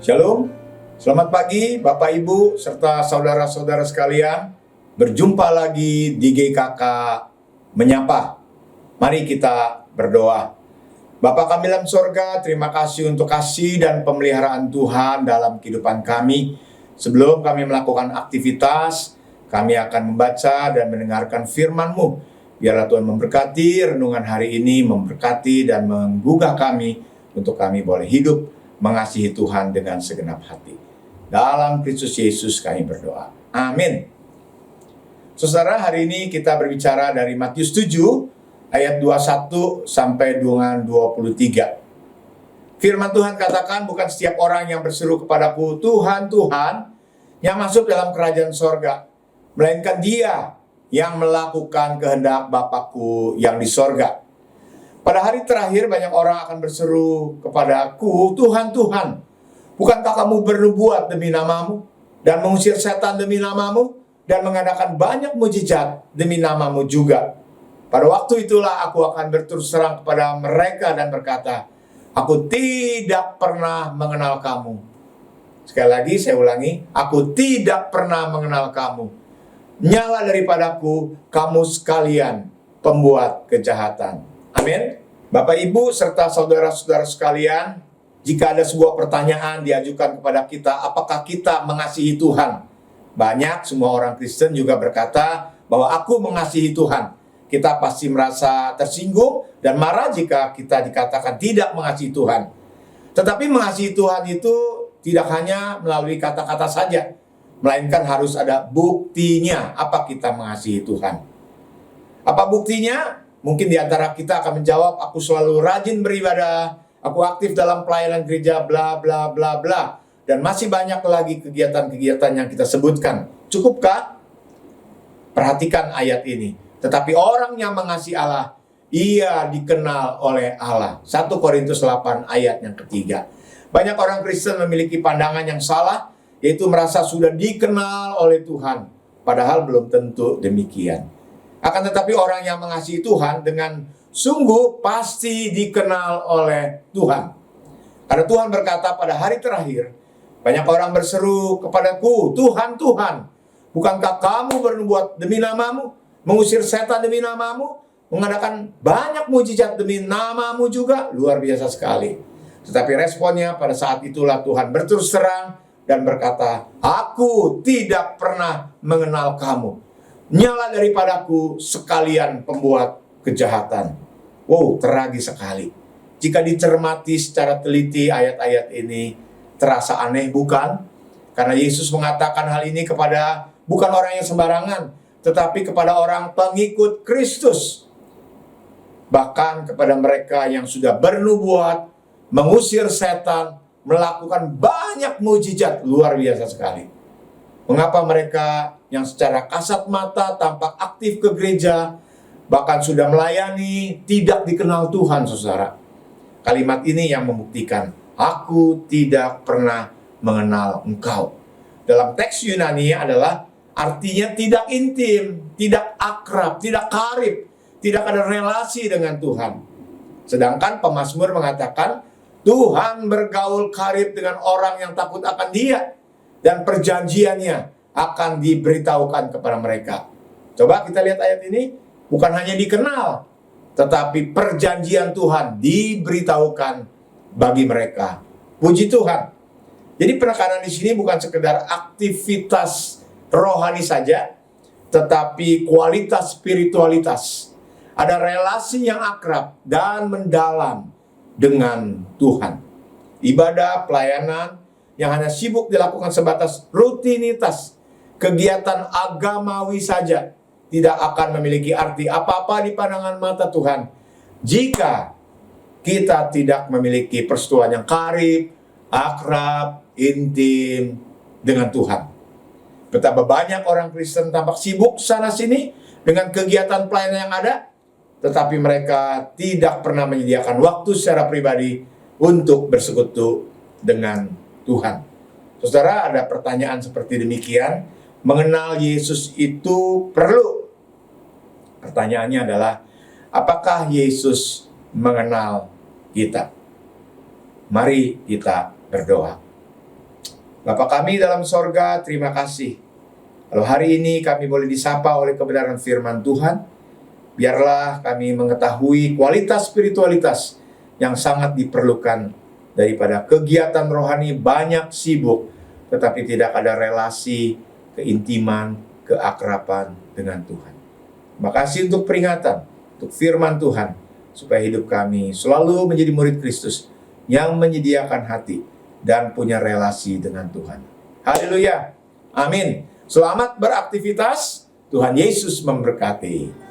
Shalom, selamat pagi Bapak Ibu serta saudara-saudara sekalian. Berjumpa lagi di GKK Menyapa. Mari kita berdoa. Bapa kami dalam sorga, terima kasih untuk kasih dan pemeliharaan Tuhan dalam kehidupan kami. Sebelum kami melakukan aktivitas, kami akan membaca dan mendengarkan firman-Mu. Biarlah Tuhan memberkati renungan hari ini, memberkati dan menggugah kami untuk kami boleh hidup mengasihi Tuhan dengan segenap hati. Dalam Kristus Yesus kami berdoa. Amin. Saudara, hari ini kita berbicara dari Matius 7 ayat 21 sampai dengan 23. Firman Tuhan katakan, bukan setiap orang yang berseru kepadaku, Tuhan, Tuhan, yang masuk dalam kerajaan sorga, melainkan dia yang melakukan kehendak Bapakku yang di sorga. Pada hari terakhir banyak orang akan berseru kepadaku, Tuhan, Tuhan, bukankah kamu bernubuat demi namamu, dan mengusir setan demi namamu, dan mengadakan banyak mujizat demi namamu juga? Pada waktu itulah aku akan berterus terang kepada mereka dan berkata, aku tidak pernah mengenal kamu. Sekali lagi saya ulangi, aku tidak pernah mengenal kamu. Nyala daripadaku kamu sekalian pembuat kejahatan. Amin. Bapak, Ibu, serta saudara-saudara sekalian, jika ada sebuah pertanyaan diajukan kepada kita, apakah kita mengasihi Tuhan? Banyak, semua orang Kristen juga berkata bahwa aku mengasihi Tuhan. Kita pasti merasa tersinggung dan marah jika kita dikatakan tidak mengasihi Tuhan. Tetapi mengasihi Tuhan itu tidak hanya melalui kata-kata saja, melainkan harus ada buktinya apa kita mengasihi Tuhan. Apa buktinya? Mungkin di antara kita akan menjawab, aku selalu rajin beribadah, aku aktif dalam pelayanan gereja, bla bla bla bla. Dan masih banyak lagi kegiatan-kegiatan yang kita sebutkan. Cukupkah? Perhatikan ayat ini. Tetapi orang yang mengasihi Allah, ia dikenal oleh Allah. 1 Korintus 8 ayat yang ketiga. Banyak orang Kristen memiliki pandangan yang salah, yaitu merasa sudah dikenal oleh Tuhan. Padahal belum tentu demikian. Akan tetapi orang yang mengasihi Tuhan dengan sungguh pasti dikenal oleh Tuhan. Karena Tuhan berkata pada hari terakhir, banyak orang berseru kepadaku, Tuhan, Tuhan, bukankah kamu bernubuat demi namamu, mengusir setan demi namamu, mengadakan banyak mujizat demi namamu juga? Luar biasa sekali. Tetapi responnya pada saat itulah Tuhan berterus terang dan berkata, aku tidak pernah mengenal kamu. Nyala daripadaku sekalian pembuat kejahatan. Wow, tragis sekali. Jika dicermati secara teliti ayat-ayat ini, terasa aneh bukan? Karena Yesus mengatakan hal ini kepada bukan orang yang sembarangan, tetapi kepada orang pengikut Kristus. Bahkan kepada mereka yang sudah bernubuat, mengusir setan, melakukan banyak mujizat, luar biasa sekali. Mengapa mereka yang secara kasat mata tampak aktif ke gereja, bahkan sudah melayani, tidak dikenal Tuhan, saudara? Kalimat ini yang membuktikan, aku tidak pernah mengenal engkau. Dalam teks Yunani adalah artinya tidak intim, tidak akrab, tidak karib, tidak ada relasi dengan Tuhan. Sedangkan pemazmur mengatakan, Tuhan bergaul karib dengan orang yang takut akan Dia, dan perjanjiannya akan diberitahukan kepada mereka. Coba kita lihat ayat ini, bukan hanya dikenal, tetapi perjanjian Tuhan diberitahukan bagi mereka. Puji Tuhan. Jadi penekanan di sini bukan sekedar aktivitas rohani saja, tetapi kualitas spiritualitas. Ada relasi yang akrab dan mendalam dengan Tuhan. Ibadah, pelayanan yang hanya sibuk dilakukan sebatas rutinitas, kegiatan agamawi saja, tidak akan memiliki arti apa-apa di pandangan mata Tuhan jika kita tidak memiliki persekutuan yang karib, akrab, intim dengan Tuhan. Betapa banyak orang Kristen tampak sibuk sana-sini dengan kegiatan pelayanan yang ada, tetapi mereka tidak pernah menyediakan waktu secara pribadi untuk bersekutu dengan Tuhan. Saudara, ada pertanyaan seperti demikian, mengenal Yesus itu perlu. Pertanyaannya adalah, apakah Yesus mengenal kita? Mari kita berdoa. Bapa kami dalam sorga, terima kasih. Kalau hari ini kami boleh disapa oleh kebenaran firman Tuhan, biarlah kami mengetahui kualitas spiritualitas yang sangat diperlukan daripada kegiatan rohani banyak sibuk, tetapi tidak ada relasi, keintiman, keakraban dengan Tuhan. Terima kasih untuk peringatan, untuk firman Tuhan, supaya hidup kami selalu menjadi murid Kristus yang menyediakan hati dan punya relasi dengan Tuhan. Haleluya. Amin. Selamat beraktivitas. Tuhan Yesus memberkati.